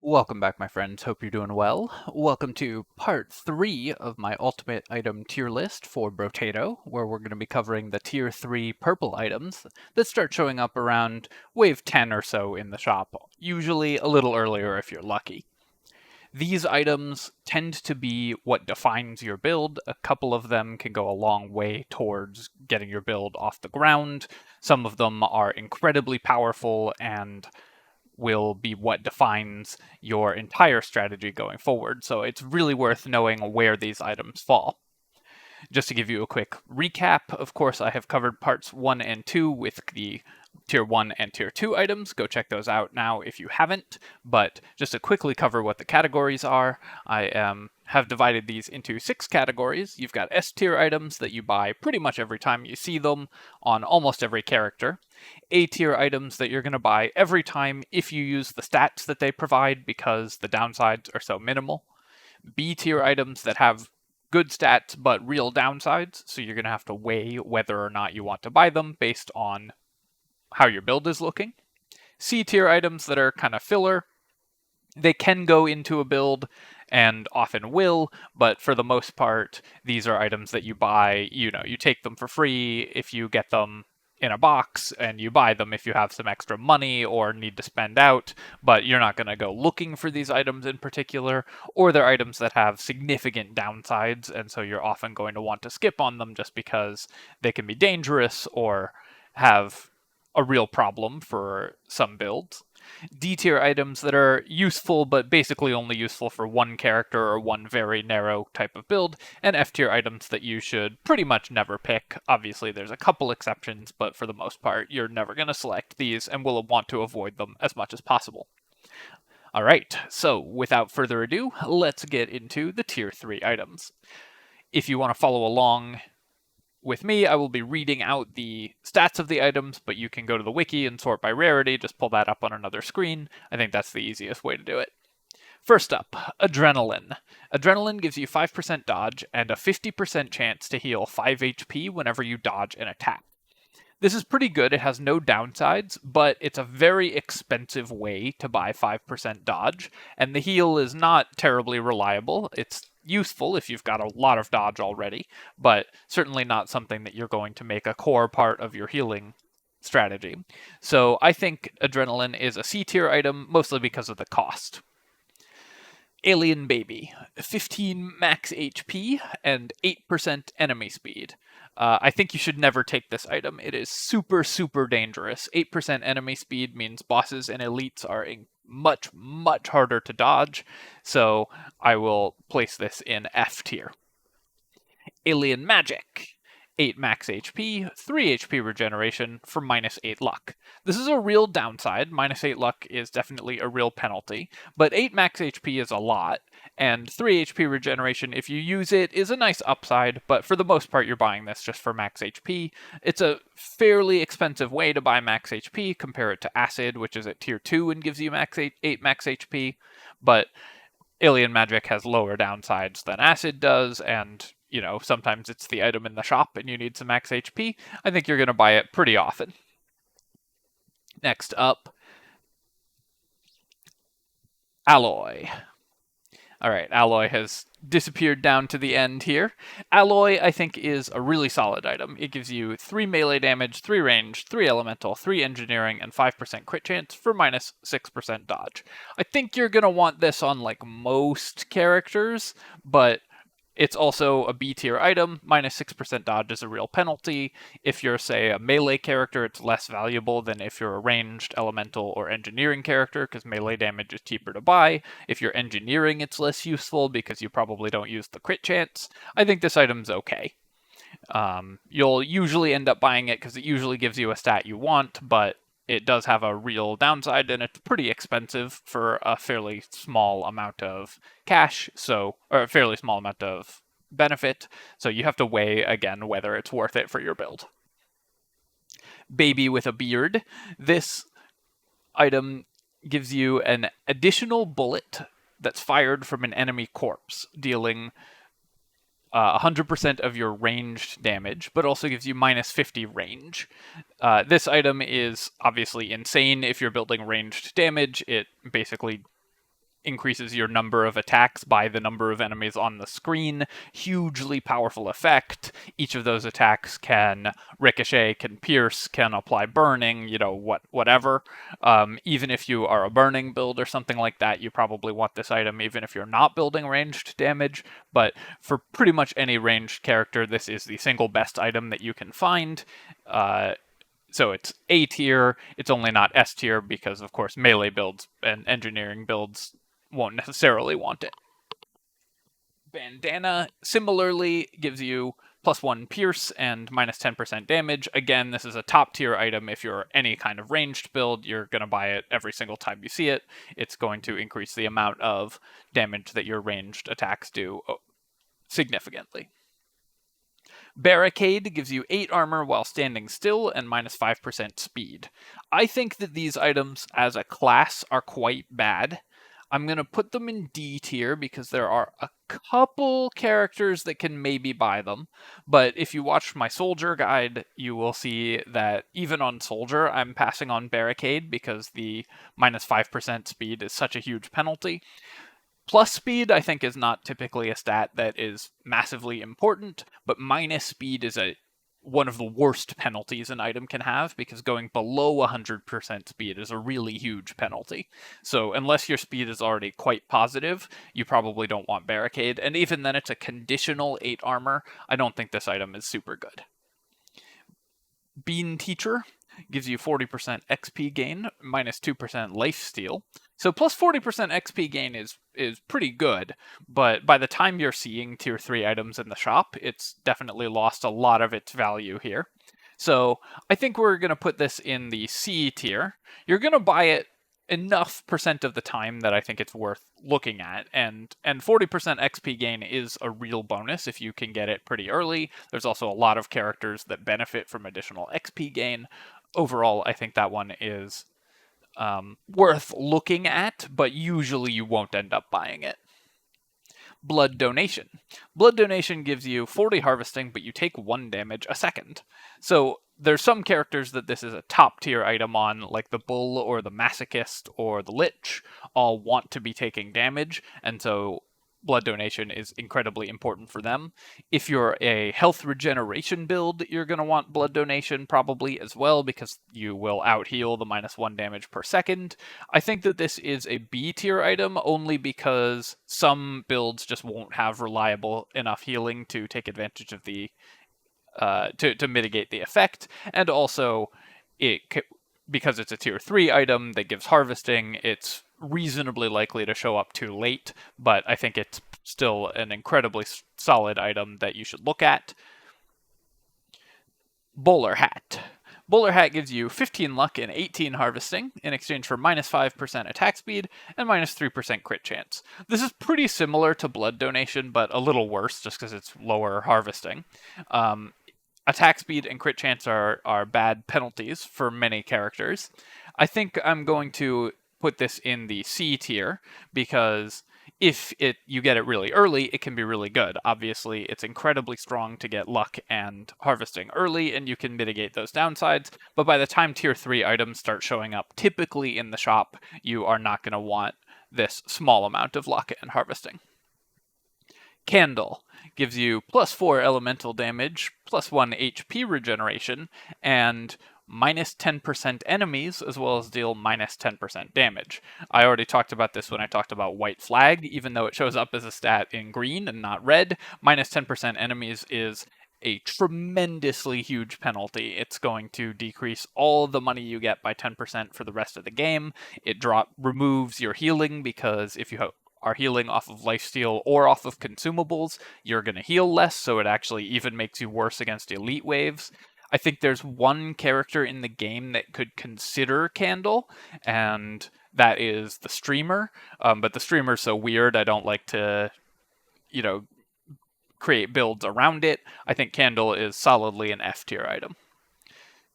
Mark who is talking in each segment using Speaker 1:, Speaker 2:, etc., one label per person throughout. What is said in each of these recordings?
Speaker 1: Welcome back, my friends. Hope you're doing well. Welcome to part 3 of my ultimate item tier list for Brotato, where we're going to be covering the tier 3 purple items that start showing up around wave 10 or so in the shop, usually a little earlier if you're lucky. These items tend to be what defines your build. A couple of them can go a long way towards getting your build off the ground. Some of them are incredibly powerful and will be what defines your entire strategy going forward. So it's really worth knowing where these items fall. Just to give you a quick recap, of course, I have covered parts 1 and 2 with the tier 1 and tier 2 items. Go check those out now if you haven't. But just to quickly cover what the categories are, I have divided these into 6 categories. You've got S tier items that you buy pretty much every time you see them on almost every character. A tier items that you're going to buy every time if you use the stats that they provide because the downsides are so minimal. B tier items that have good stats but real downsides, so you're going to have to weigh whether or not you want to buy them based on how your build is looking. C tier items that are kind of filler. They can go into a build and often will, but for the most part, these are items that you buy, you take them for free if you get them in a box, and you buy them if you have some extra money or need to spend out, but you're not going to go looking for these items in particular, or they're items that have significant downsides, and so you're often going to want to skip on them just because they can be dangerous or have a real problem for some builds. D tier items that are useful, but basically only useful for one character or one very narrow type of build, and F tier items that you should pretty much never pick. Obviously, there's a couple exceptions, but for the most part, you're never going to select these and will want to avoid them as much as possible. Alright, so without further ado, let's get into the tier 3 items. If you want to follow along with me, I will be reading out the stats of the items, but you can go to the wiki and sort by rarity, just pull that up on another screen. I think that's the easiest way to do it. First up, Adrenaline. Adrenaline gives you 5% dodge and a 50% chance to heal 5 HP whenever you dodge an attack. This is pretty good, it has no downsides, but it's a very expensive way to buy 5% dodge, and the heal is not terribly reliable. It's useful if you've got a lot of dodge already, but certainly not something that you're going to make a core part of your healing strategy. So I think Adrenaline is a C tier item, mostly because of the cost. Alien Baby, 15 max HP and 8% enemy speed. I think you should never take this item. It is super, super dangerous. 8% enemy speed means bosses and elites are much, much harder to dodge, so I will place this in F tier. Alien Magic. 8 max HP, 3 HP regeneration for minus 8 luck. This is a real downside. Minus 8 luck is definitely a real penalty, but 8 max HP is a lot, and 3 HP regeneration, if you use it, is a nice upside, but for the most part you're buying this just for max HP. It's a fairly expensive way to buy max HP. Compare it to Acid, which is at tier 2 and gives you max 8 max HP, but Alien Magic has lower downsides than Acid does, and sometimes it's the item in the shop and you need some max HP. I think you're going to buy it pretty often. Next up, Alloy. Alright, Alloy has disappeared down to the end here. Alloy, I think, is a really solid item. It gives you 3 melee damage, 3 range, 3 elemental, 3 engineering, and 5% crit chance for minus 6% dodge. I think you're going to want this on most characters, but it's also a B tier item. Minus 6% dodge is a real penalty. If you're, say, a melee character, it's less valuable than if you're a ranged, elemental, or engineering character, because melee damage is cheaper to buy. If you're engineering, it's less useful because you probably don't use the crit chance. I think this item's okay. You'll usually end up buying it because it usually gives you a stat you want, but it does have a real downside, and it's pretty expensive for a fairly small amount of cash, or a fairly small amount of benefit, so you have to weigh, again, whether it's worth it for your build. Baby with a Beard. This item gives you an additional bullet that's fired from an enemy corpse, dealing 100% of your ranged damage, but also gives you minus 50 range. This item is obviously insane if you're building ranged damage. It basically increases your number of attacks by the number of enemies on the screen. Hugely powerful effect. Each of those attacks can ricochet, can pierce, can apply burning, whatever. Even if you are a burning build or something like that, you probably want this item even if you're not building ranged damage. But for pretty much any ranged character, this is the single best item that you can find. So it's A tier. It's only not S tier because, of course, melee builds and engineering builds won't necessarily want it. Bandana similarly gives you +1 pierce and -10% damage. Again, this is a top tier item. If you're any kind of ranged build, you're going to buy it every single time you see it. It's going to increase the amount of damage that your ranged attacks do significantly. Barricade gives you 8 armor while standing still and -5% speed. I think that these items as a class are quite bad. I'm going to put them in D tier because there are a couple characters that can maybe buy them. But if you watch my soldier guide, you will see that even on soldier, I'm passing on Barricade because the -5% speed is such a huge penalty. Plus speed, I think, is not typically a stat that is massively important, but minus speed is one of the worst penalties an item can have, because going below 100% speed is a really huge penalty. So unless your speed is already quite positive, you probably don't want Barricade, and even then it's a conditional 8 armor. I don't think this item is super good. Bean Teacher gives you 40% XP gain, -2% lifesteal. So plus 40% XP gain is pretty good, but by the time you're seeing tier 3 items in the shop, it's definitely lost a lot of its value here. So I think we're going to put this in the C tier. You're going to buy it enough percent of the time that I think it's worth looking at, and 40% XP gain is a real bonus if you can get it pretty early. There's also a lot of characters that benefit from additional XP gain. Overall, I think that one is worth looking at, but usually you won't end up buying it. Blood Donation. Blood Donation gives you 40 harvesting, but you take 1 damage a second. So there's some characters that this is a top tier item on, like the Bull or the Masochist or the Lich, all want to be taking damage, and so Blood Donation is incredibly important for them. If you're a health regeneration build, you're going to want Blood Donation probably as well, because you will out-heal the -1 damage per second. I think that this is a B tier item only because some builds just won't have reliable enough healing to take advantage of the to mitigate the effect, and also because it's a tier 3 item that gives harvesting, it's reasonably likely to show up too late, but I think it's still an incredibly solid item that you should look at. Bowler Hat. Bowler Hat gives you 15 luck and 18 harvesting in exchange for -5% attack speed and -3% crit chance. This is pretty similar to Blood Donation, but a little worse just because it's lower harvesting. Attack speed and crit chance are bad penalties for many characters. I think I'm going to put this in the C tier because if you get it really early, it can be really good. Obviously, it's incredibly strong to get luck and harvesting early, and you can mitigate those downsides, but by the time tier 3 items start showing up typically in the shop, you are not going to want this small amount of luck and harvesting. Candle gives you +4 elemental damage, +1 HP regeneration, and -10% enemies, as well as deal -10% damage. I already talked about this when I talked about White Flag. Even though it shows up as a stat in green and not red, -10% enemies is a tremendously huge penalty. It's going to decrease all the money you get by 10% for the rest of the game. It removes your healing, because if you are healing off of lifesteal or off of consumables, you're going to heal less, so it actually even makes you worse against elite waves. I think there's one character in the game that could consider Candle, and that is the Streamer. But the Streamer's so weird, I don't like to, create builds around it. I think Candle is solidly an F tier item.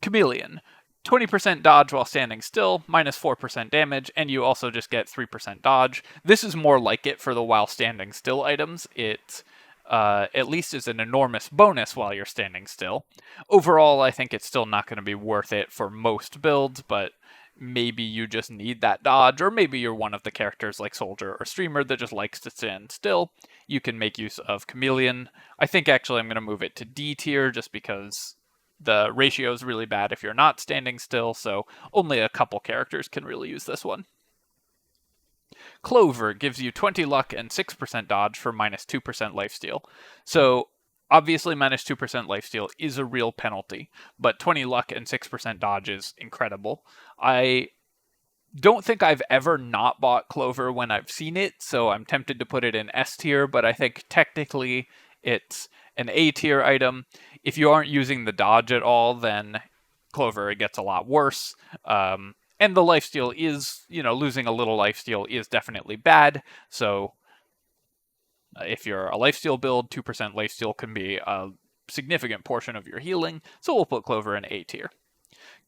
Speaker 1: Chameleon. 20% dodge while standing still, -4% damage, and you also just get 3% dodge. This is more like it for the while standing still items. It at least is an enormous bonus while you're standing still. Overall, I think it's still not going to be worth it for most builds, but maybe you just need that dodge, or maybe you're one of the characters like Soldier or Streamer that just likes to stand still, you can make use of Chameleon. I think actually I'm going to move it to D tier just because the ratio is really bad if you're not standing still, so only a couple characters can really use this one. Clover gives you 20 luck and 6% dodge for minus 2% lifesteal. So obviously minus 2% lifesteal is a real penalty, but 20 luck and 6% dodge is incredible. I don't think I've ever not bought Clover when I've seen it, so I'm tempted to put it in S tier, but I think technically it's an A tier item. If you aren't using the dodge at all, then Clover, it gets a lot worse. And the lifesteal is, losing a little lifesteal is definitely bad. So if you're a lifesteal build, 2% lifesteal can be a significant portion of your healing. So we'll put Clover in A tier.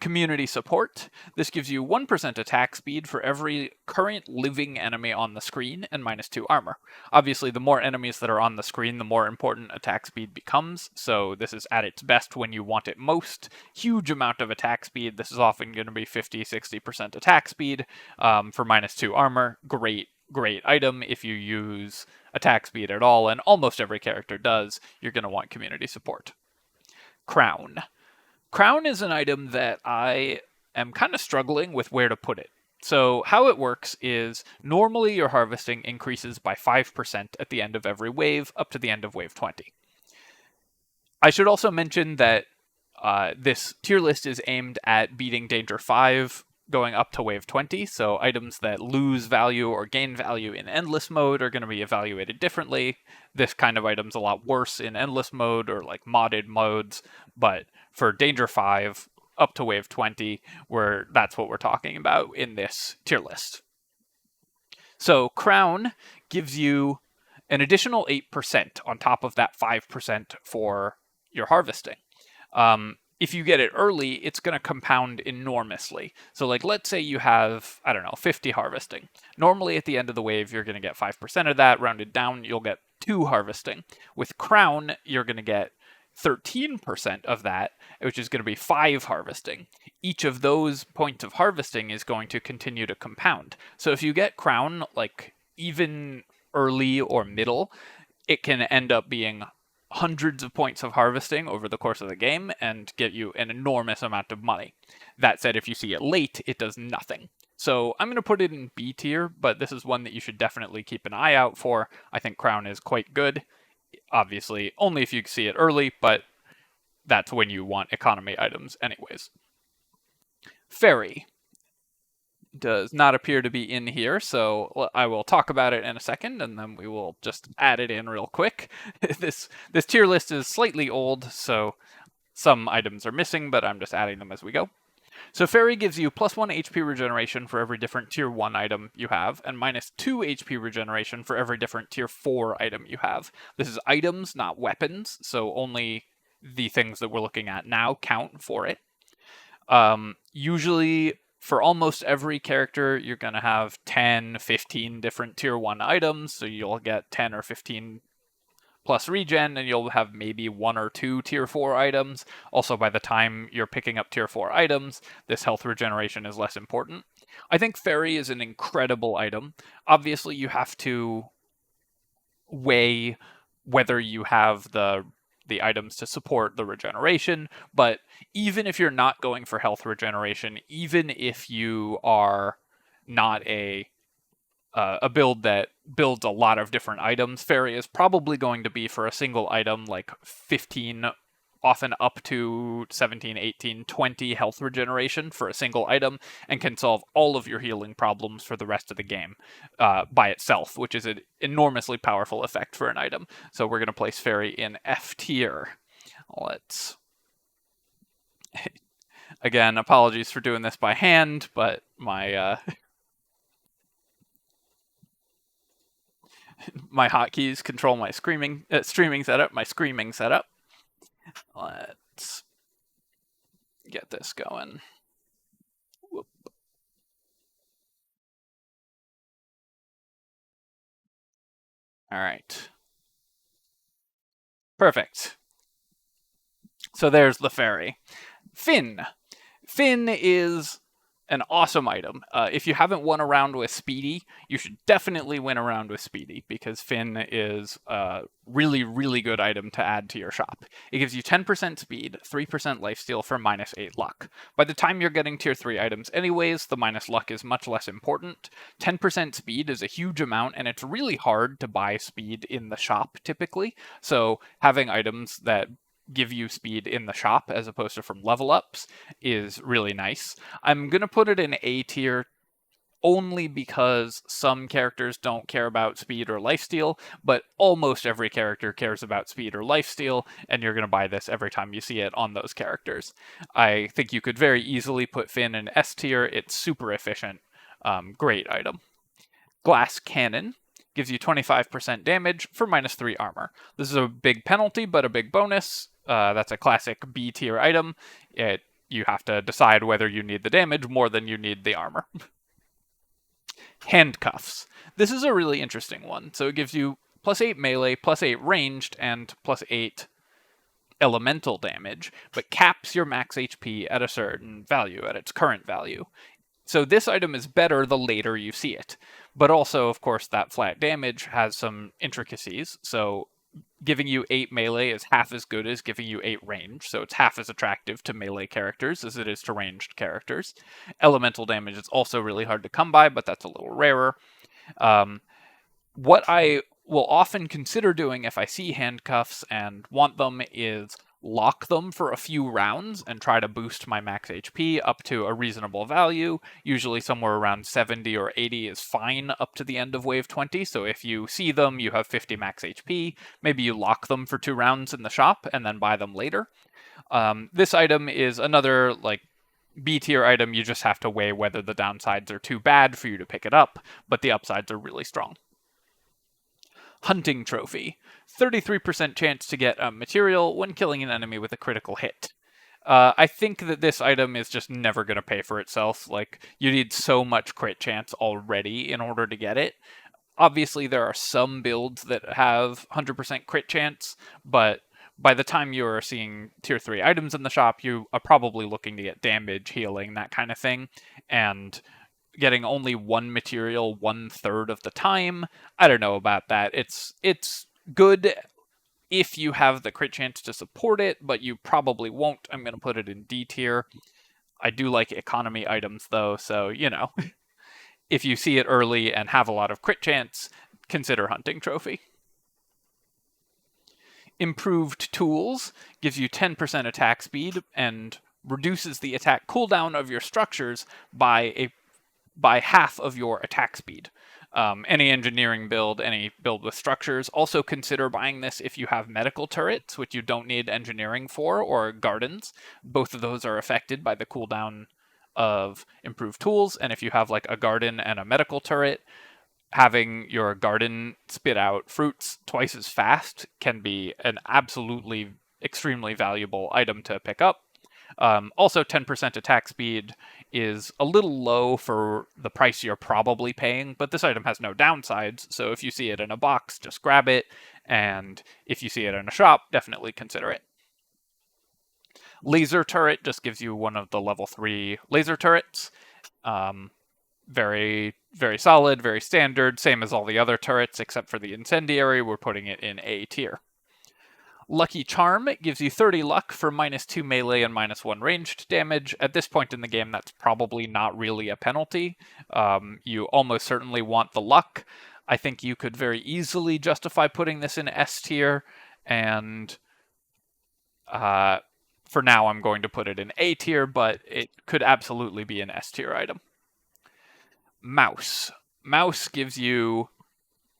Speaker 1: Community support. This gives you 1% attack speed for every current living enemy on the screen and minus 2 armor. Obviously, the more enemies that are on the screen, the more important attack speed becomes, so this is at its best when you want it most. Huge amount of attack speed. This is often going to be 50-60% attack speed for minus 2 armor. Great item if you use attack speed at all, and almost every character does. You're going to want community support. Crown. Crown is an item that I am kind of struggling with where to put it. So how it works is normally your harvesting increases by 5% at the end of every wave up to the end of wave 20. I should also mention that this tier list is aimed at beating Danger 5 going up to wave 20, so items that lose value or gain value in endless mode are going to be evaluated differently. This kind of item's a lot worse in endless mode or like modded modes, but for Danger 5 up to wave 20, that's what we're talking about in this tier list. So Crown gives you an additional 8% on top of that 5% for your harvesting. If you get it early, it's going to compound enormously. So like, let's say you have, 50 harvesting. Normally at the end of the wave, you're going to get 5% of that. Rounded down, you'll get 2 harvesting. With Crown, you're going to get 13% of that, which is going to be 5 harvesting. Each of those points of harvesting is going to continue to compound. So if you get Crown, like, even early or middle, it can end up being hundreds of points of harvesting over the course of the game and get you an enormous amount of money. That said, if you see it late, it does nothing. So I'm going to put it in B tier, but this is one that you should definitely keep an eye out for. I think Crown is quite good. Obviously, only if you see it early, but that's when you want economy items anyways. Fairy does not appear to be in here, so I will talk about it in a second, and then we will just add it in real quick. This tier list is slightly old, so some items are missing, but I'm just adding them as we go. So Fairy gives you plus 1 HP regeneration for every different tier 1 item you have, and minus 2 HP regeneration for every different tier 4 item you have. This is items, not weapons, so only the things that we're looking at now count for it. Usually, for almost every character, you're going to have 10, 15 different tier 1 items, so you'll get 10 or 15 plus regen, and you'll have maybe 1 or 2 tier 4 items. Also, by the time you're picking up tier 4 items, this health regeneration is less important. I think Fairy is an incredible item. Obviously, you have to weigh whether you have the items to support the regeneration, but even if you're not going for health regeneration, even if you are not a build that builds a lot of different items, Fairy is probably going to be for a single item like 15, often up to 17, 18, 20 health regeneration for a single item, and can solve all of your healing problems for the rest of the game by itself, which is an enormously powerful effect for an item. So we're going to place Fairy in F tier. Let's... Again, apologies for doing this by hand, but my... my hotkeys control my streaming setup, Let's get this going. Whoop. All right. Perfect. So there's the Fairy. Finn. Finn is an awesome item. If you haven't won around with Speedy, you should definitely win around with Speedy because Finn is a really, really good item to add to your shop. It gives you 10% speed, 3% lifesteal for minus 8 luck. By the time you're getting tier 3 items anyways, the minus luck is much less important. 10% speed is a huge amount, and it's really hard to buy speed in the shop typically, so having items that give you speed in the shop as opposed to from level ups is really nice. I'm going to put it in A tier only because some characters don't care about speed or lifesteal, but almost every character cares about speed or lifesteal, and you're going to buy this every time you see it on those characters. I think you could very easily put Finn in S tier. It's super efficient. Great item. Glass Cannon gives you 25% damage for minus 3 armor. This is a big penalty, but a big bonus. That's a classic B tier item. You have to decide whether you need the damage more than you need the armor. Handcuffs. This is a really interesting one. So it gives you plus 8 melee, plus 8 ranged, and plus 8 elemental damage, but caps your max HP at a certain value, at its current value. So this item is better the later you see it. But also, of course, that flat damage has some intricacies. So giving you 8 melee is half as good as giving you 8 range, so it's half as attractive to melee characters as it is to ranged characters. Elemental damage is also really hard to come by, but that's a little rarer. What I will often consider doing if I see handcuffs and want them is lock them for a few rounds and try to boost my max HP up to a reasonable value. Usually somewhere around 70 or 80 is fine up to the end of wave 20, so if you see them, you have 50 max HP, maybe you lock them for 2 rounds in the shop and then buy them later. This item is another, like, B tier item. You just have to weigh whether the downsides are too bad for you to pick it up, but the upsides are really strong. Hunting Trophy. 33% chance to get a material when killing an enemy with a critical hit. I think that this item is just never going to pay for itself. Like, you need so much crit chance already in order to get it. Obviously, there are some builds that have 100% crit chance, but by the time you're seeing tier 3 items in the shop, you are probably looking to get damage, healing, that kind of thing. And getting only one material 1/3 of the time, I don't know about that. It's good if you have the crit chance to support it, but you probably won't. I'm going to put it in D tier. I do like economy items though, so, you know, if you see it early and have a lot of crit chance, consider Hunting Trophy. Improved Tools gives you 10% attack speed and reduces the attack cooldown of your structures by half of your attack speed. Any engineering build, any build with structures, also consider buying this if you have medical turrets, which you don't need engineering for, or gardens. Both of those are affected by the cooldown of improved tools, and if you have like a garden and a medical turret, having your garden spit out fruits twice as fast can be an absolutely extremely valuable item to pick up. Also, 10% attack speed is a little low for the price you're probably paying, but this item has no downsides, so if you see it in a box, just grab it, and if you see it in a shop, definitely consider it. Laser Turret just gives you one of the level 3 laser turrets. Very, very solid, very standard, same as all the other turrets except for the incendiary. We're putting it in A tier. Lucky Charm gives you 30 luck for -2 melee and -1 ranged damage. At this point in the game, that's probably not really a penalty. You almost certainly want the luck. I think you could very easily justify putting this in S tier, and for now I'm going to put it in A tier, but it could absolutely be an S tier item. Mouse. Mouse gives you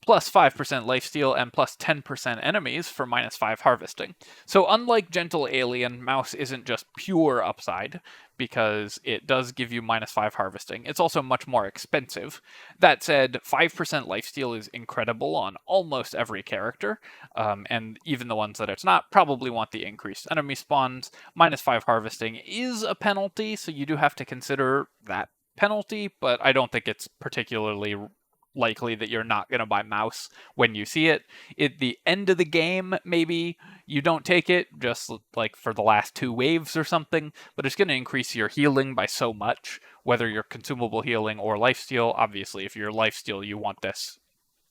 Speaker 1: plus 5% lifesteal and plus 10% enemies for -5 harvesting. So unlike Gentle Alien, Mouse isn't just pure upside, because it does give you -5 harvesting. It's also much more expensive. That said, 5% lifesteal is incredible on almost every character, and even the ones that it's not probably want the increased enemy spawns. -5 harvesting is a penalty, so you do have to consider that penalty, but I don't think it's particularly likely that you're not going to buy mouse when you see it. At the end of the game, maybe you don't take it, just like for the last 2 waves or something, but it's going to increase your healing by so much, whether you're consumable healing or lifesteal. Obviously, if you're lifesteal, you want this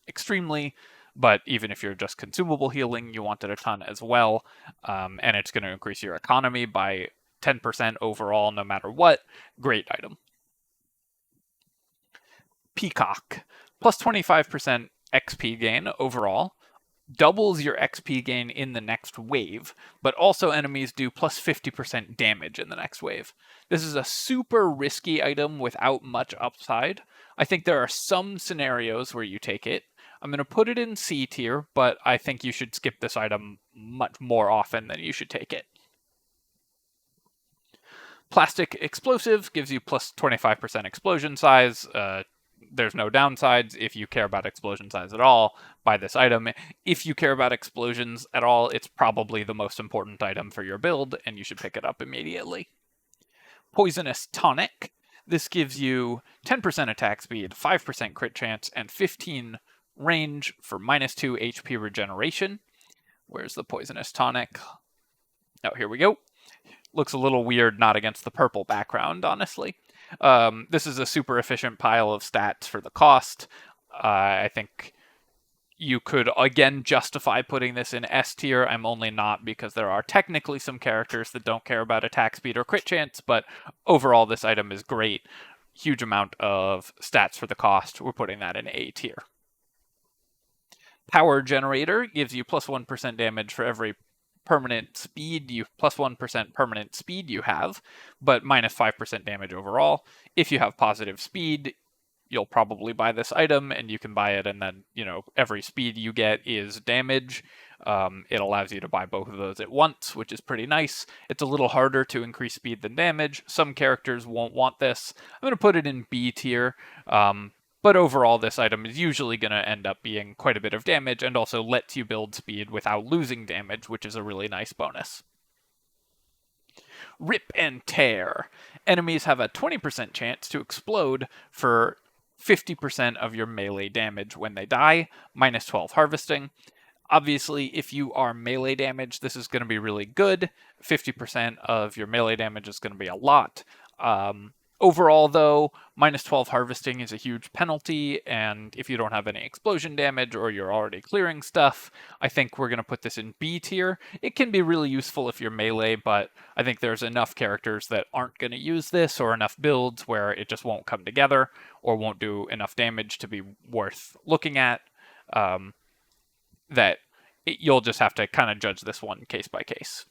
Speaker 1: extremely, but even if you're just consumable healing, you want it a ton as well, and it's going to increase your economy by 10% overall, no matter what. Great item. Peacock, plus 25% XP gain overall, doubles your XP gain in the next wave, but also enemies do plus 50% damage in the next wave. This is a super risky item without much upside. I think there are some scenarios where you take it. I'm going to put it in C tier, but I think you should skip this item much more often than you should take it. Plastic Explosive gives you plus 25% explosion size. There's no downsides if you care about explosion size at all. Buy this item. If you care about explosions at all, it's probably the most important item for your build, and you should pick it up immediately. Poisonous Tonic. This gives you 10% attack speed, 5% crit chance, and 15 range for minus 2 HP regeneration. Where's the Poisonous Tonic? Oh, here we go. Looks a little weird not against the purple background, honestly. This is a super efficient pile of stats for the cost. I think you could, again, justify putting this in S tier. I'm only not because there are technically some characters that don't care about attack speed or crit chance, but overall this item is great. Huge amount of stats for the cost. We're putting that in A tier. Power Generator gives you plus 1% damage for every permanent speed you plus 1% permanent speed you have, but minus 5% damage overall. If you have positive speed, you'll probably buy this item, and you can buy it, and then every speed you get is damage. It allows you to buy both of those at once, which is pretty nice. It's a little harder to increase speed than damage. Some characters won't want this. I'm going to put it in B tier. But overall, this item is usually going to end up being quite a bit of damage, and also lets you build speed without losing damage, which is a really nice bonus. Rip and Tear. Enemies have a 20% chance to explode for 50% of your melee damage when they die, minus 12 harvesting. Obviously, if you are melee damage, this is going to be really good. 50% of your melee damage is going to be a lot. Overall, though, minus 12 harvesting is a huge penalty, and if you don't have any explosion damage or you're already clearing stuff, I think we're going to put this in B tier. It can be really useful if you're melee, but I think there's enough characters that aren't going to use this, or enough builds where it just won't come together, or won't do enough damage to be worth looking at, you'll just have to kind of judge this one case by case.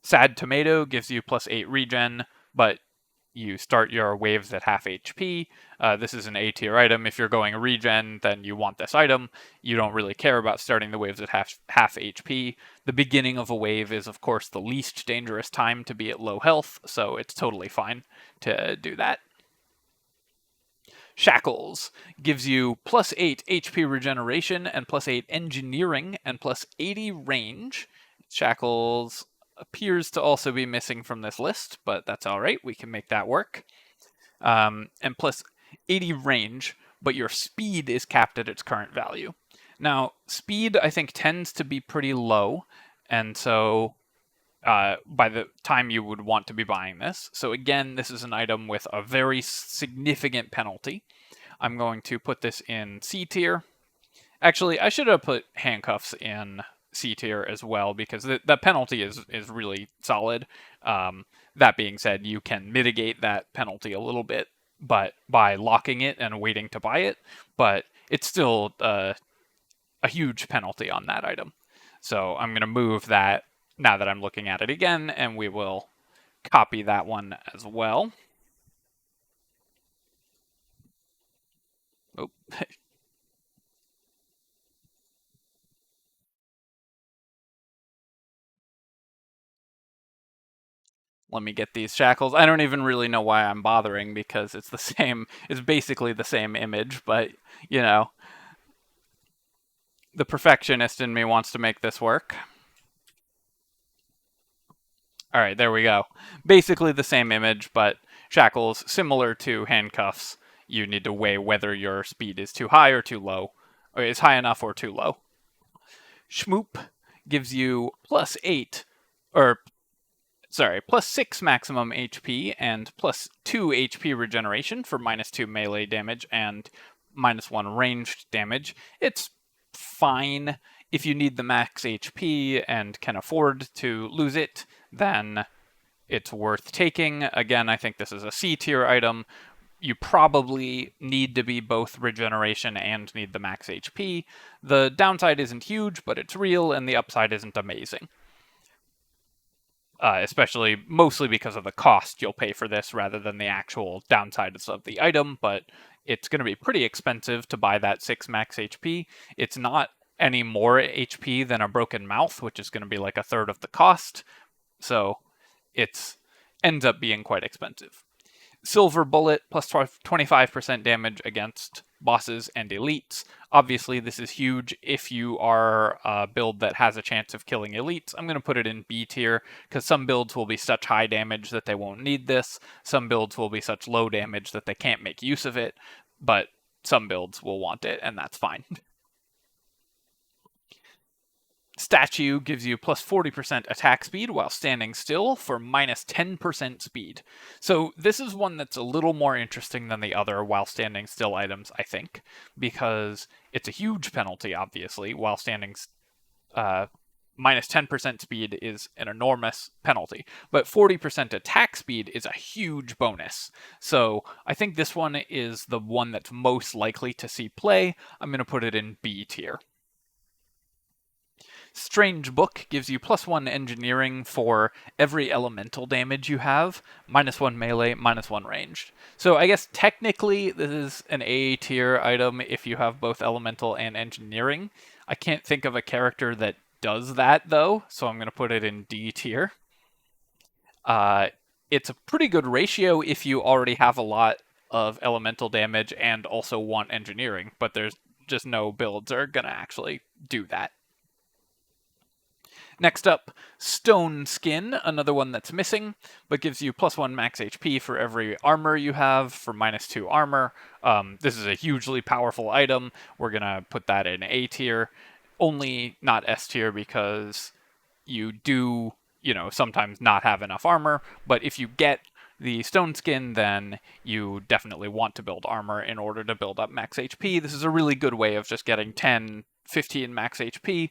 Speaker 1: Sad Tomato gives you plus 8 regen, but you start your waves at half HP. This is an A tier item. If you're going regen, then you want this item. You don't really care about starting the waves at half HP. The beginning of a wave is, of course, the least dangerous time to be at low health, so it's totally fine to do that. Shackles gives you plus 8 HP regeneration and plus 8 engineering and plus 80 range. Shackles appears to also be missing from this list, but that's all right. We can make that work. And plus 80 range, but your speed is capped at its current value. Now, speed, I think, tends to be pretty low, and so by the time you would want to be buying this. So again, this is an item with a very significant penalty. I'm going to put this in C tier. Actually, I should have put handcuffs in C tier as well, because the penalty is really solid. That being said, you can mitigate that penalty a little bit but by locking it and waiting to buy it, but it's still a huge penalty on that item. So I'm going to move that now that I'm looking at it again, and we will copy that one as well. Oh. Let me get these shackles. I don't even really know why I'm bothering, because it's the same, it's basically the same image, but, the perfectionist in me wants to make this work. All right, there we go. Basically the same image, but shackles, similar to handcuffs, you need to weigh whether your speed is too high or too low, or is high enough or too low. Schmoop gives you plus 8, or sorry, plus 6 maximum HP and plus 2 HP regeneration for minus 2 melee damage and minus 1 ranged damage. It's fine. If you need the max HP and can afford to lose it, then it's worth taking. Again, I think this is a C tier item. You probably need to be both regeneration and need the max HP. The downside isn't huge, but it's real, and the upside isn't amazing. Especially mostly because of the cost you'll pay for this rather than the actual downsides of the item, but it's going to be pretty expensive to buy that 6 max HP. It's not any more HP than a broken mouth, which is going to be like a third of the cost, so it ends up being quite expensive. Silver Bullet plus 25% damage against bosses and elites. Obviously, this is huge if you are a build that has a chance of killing elites. I'm going to put it in B tier because some builds will be such high damage that they won't need this. Some builds will be such low damage that they can't make use of it, but some builds will want it, and that's fine. Statue gives you plus 40% attack speed while standing still for minus 10% speed. So this is one that's a little more interesting than the other while standing still items, I think, because it's a huge penalty, obviously. While standing minus 10% speed is an enormous penalty, but 40% attack speed is a huge bonus. So I think this one is the one that's most likely to see play. I'm going to put it in B tier. Strange Book gives you plus 1 engineering for every elemental damage you have, minus 1 melee, minus 1 ranged. So I guess technically this is an A tier item if you have both elemental and engineering. I can't think of a character that does that though, so I'm going to put it in D tier. It's a pretty good ratio if you already have a lot of elemental damage and also want engineering, but there's just no builds that are going to actually do that. Next up, Stone Skin, another one that's missing, but gives you plus 1 max HP for every armor you have for minus 2 armor. This is a hugely powerful item. We're going to put that in A tier. Only not S tier because you do, sometimes not have enough armor, but if you get the Stone Skin, then you definitely want to build armor in order to build up max HP. This is a really good way of just getting 10, 15 max HP,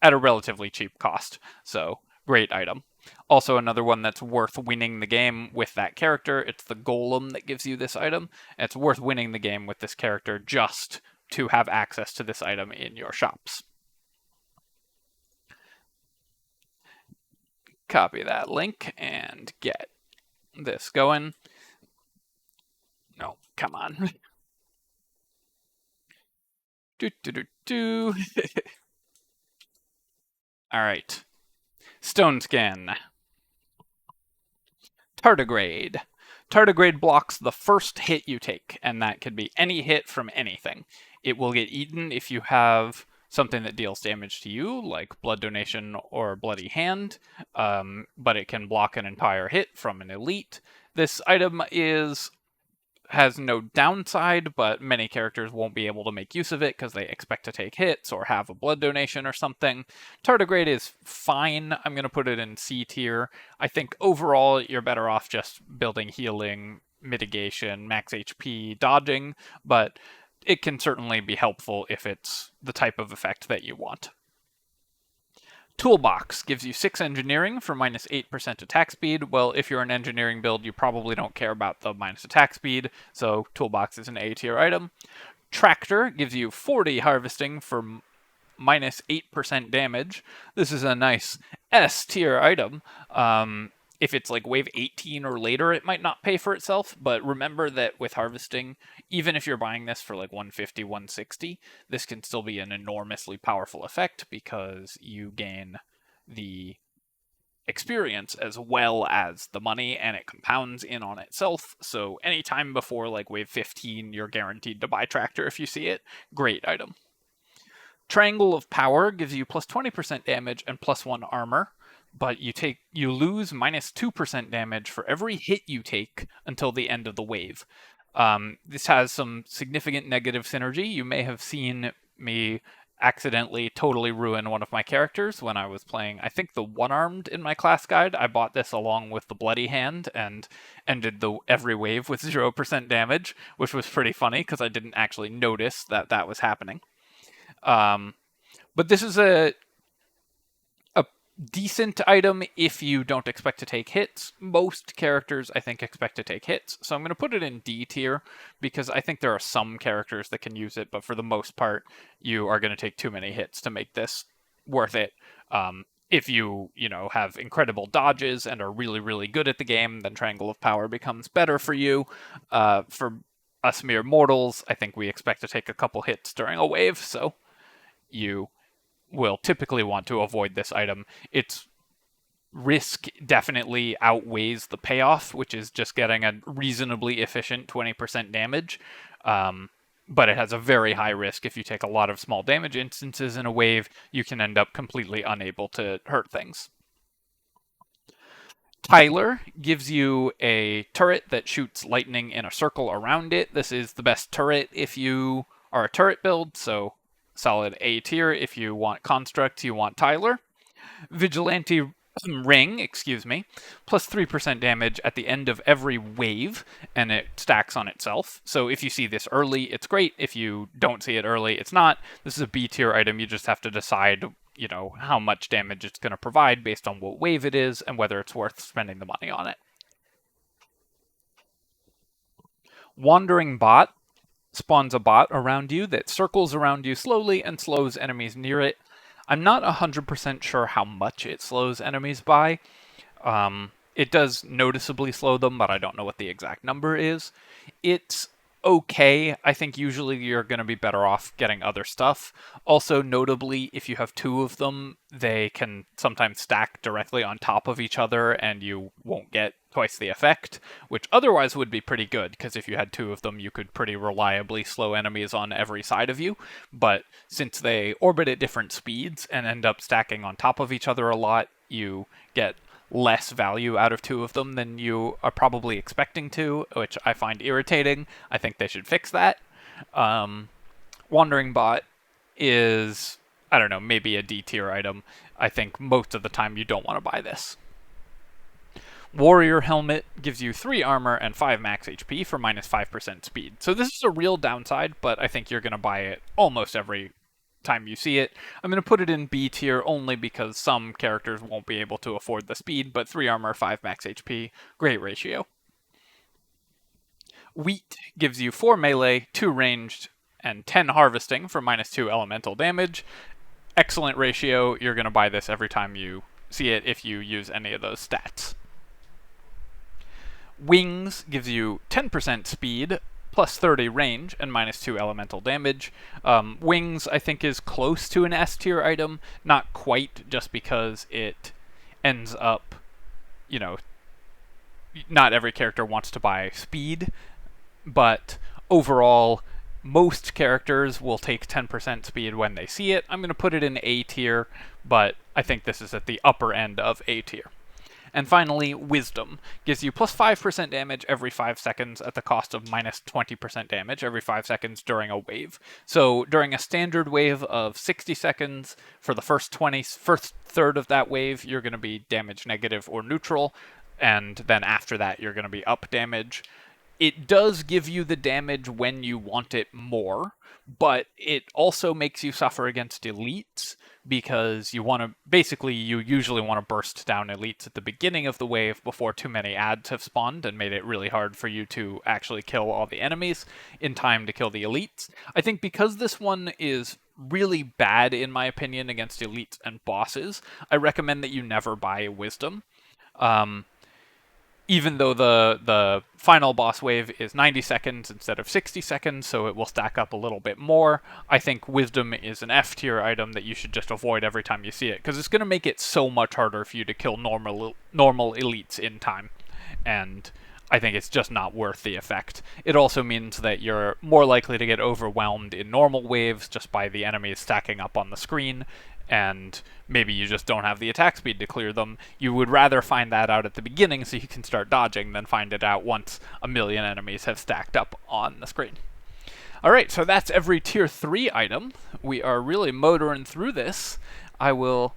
Speaker 1: at a relatively cheap cost. So, great item. Also, another one that's worth winning the game with that character. It's the Golem that gives you this item. It's worth winning the game with this character just to have access to this item in your shops. Copy that link and get this going. No, come on. All right. Stone Skin. Tardigrade. Tardigrade blocks the first hit you take, and that could be any hit from anything. It will get eaten if you have something that deals damage to you, like Blood Donation or Bloody Hand, but it can block an entire hit from an elite. This item has no downside, but many characters won't be able to make use of it because they expect to take hits or have a blood donation or something. Tardigrade is fine. I'm going to put it in C tier. I think overall you're better off just building healing, mitigation, max HP, dodging, but it can certainly be helpful if it's the type of effect that you want. Toolbox gives you 6 engineering for minus 8% attack speed. Well, if you're an engineering build, you probably don't care about the minus attack speed, so Toolbox is an A tier item. Tractor gives you 40 harvesting for minus 8% damage. This is a nice S tier item. If it's like wave 18 or later, it might not pay for itself, but remember that with harvesting, even if you're buying this for like 150, 160, this can still be an enormously powerful effect because you gain the experience as well as the money, and it compounds in on itself. So anytime before like wave 15, you're guaranteed to buy Tractor if you see it. Great item. Triangle of Power gives you plus 20% damage and plus 1 armor, but you lose minus 2% damage for every hit you take until the end of the wave. This has some significant negative synergy. You may have seen me accidentally totally ruin one of my characters when I was playing, I think, the one-armed in my class guide. I bought this along with the bloody hand and ended every wave with 0% damage, which was pretty funny because I didn't actually notice that that was happening. But this is a decent item if you don't expect to take hits. Most characters, I think, expect to take hits. So I'm going to put it in D tier because I think there are some characters that can use it, but for the most part, you are going to take too many hits to make this worth it. If you have incredible dodges and are really, really good at the game, then Triangle of Power becomes better for you. For us mere mortals, I think we expect to take a couple hits during a wave, so you will typically want to avoid this item. Its risk definitely outweighs the payoff, which is just getting a reasonably efficient 20% damage. But it has a very high risk. If you take a lot of small damage instances in a wave, you can end up completely unable to hurt things. Tyler gives you a turret that shoots lightning in a circle around it. This is the best turret if you are a turret build, so solid A tier. If you want construct, you want Tyler. Vigilante ring, plus 3% damage at the end of every wave, and it stacks on itself. So if you see this early, it's great. If you don't see it early, it's not. This is a B tier item. You just have to decide, how much damage it's going to provide based on what wave it is and whether it's worth spending the money on it. Wandering Bot spawns a bot around you that circles around you slowly and slows enemies near it. I'm not 100% sure how much it slows enemies by. It does noticeably slow them, but I don't know what the exact number is. It's okay. I think usually you're going to be better off getting other stuff. Also, notably, if you have two of them, they can sometimes stack directly on top of each other and you won't get twice the effect, which otherwise would be pretty good, because if you had two of them, you could pretty reliably slow enemies on every side of you. But since they orbit at different speeds and end up stacking on top of each other a lot, you get less value out of two of them than you are probably expecting to, which I find irritating. I think they should fix that. Wandering Bot is, I don't know, maybe a D tier item. I think most of the time you don't want to buy this. Warrior Helmet gives you 3 armor and 5 max HP for minus 5% speed. So this is a real downside, but I think you're going to buy it almost every time you see it. I'm going to put it in B tier only because some characters won't be able to afford the speed, but 3 armor, 5 max HP, great ratio. Wheat gives you 4 melee, 2 ranged, and 10 harvesting for minus 2 elemental damage. Excellent ratio. You're going to buy this every time you see it if you use any of those stats. Wings gives you 10% speed, plus 30 range, and minus 2 elemental damage. Wings, I think, is close to an S tier item. Not quite, just because it ends up, not every character wants to buy speed, but overall, most characters will take 10% speed when they see it. I'm going to put it in A tier, but I think this is at the upper end of A tier. And finally, Wisdom gives you plus 5% damage every 5 seconds at the cost of minus 20% damage every 5 seconds during a wave. So during a standard wave of 60 seconds, for the first third of that wave, you're going to be damage negative or neutral, and then after that, you're going to be up damage. It does give you the damage when you want it more, but it also makes you suffer against elites, because you usually want to burst down elites at the beginning of the wave before too many adds have spawned and made it really hard for you to actually kill all the enemies in time to kill the elites. I think because this one is really bad, in my opinion, against elites and bosses, I recommend that you never buy Wisdom. Even though the final boss wave is 90 seconds instead of 60 seconds, so it will stack up a little bit more, I think Wisdom is an F tier item that you should just avoid every time you see it, because it's going to make it so much harder for you to kill normal elites in time, and I think it's just not worth the effect. It also means that you're more likely to get overwhelmed in normal waves just by the enemies stacking up on the screen, and maybe you just don't have the attack speed to clear them, you would rather find that out at the beginning so you can start dodging than find it out once a million enemies have stacked up on the screen. Alright, so that's every tier 3 item. We are really motoring through this. I will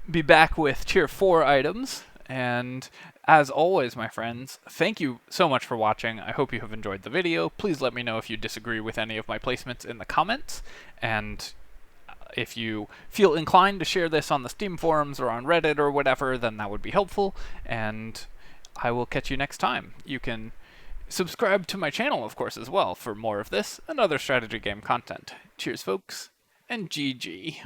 Speaker 1: be back with tier 4 items, and as always, my friends, thank you so much for watching. I hope you have enjoyed the video. Please let me know if you disagree with any of my placements in the comments, and if you feel inclined to share this on the Steam forums or on Reddit or whatever, then that would be helpful, and I will catch you next time. You can subscribe to my channel, of course, as well for more of this and other strategy game content. Cheers, folks, and GG.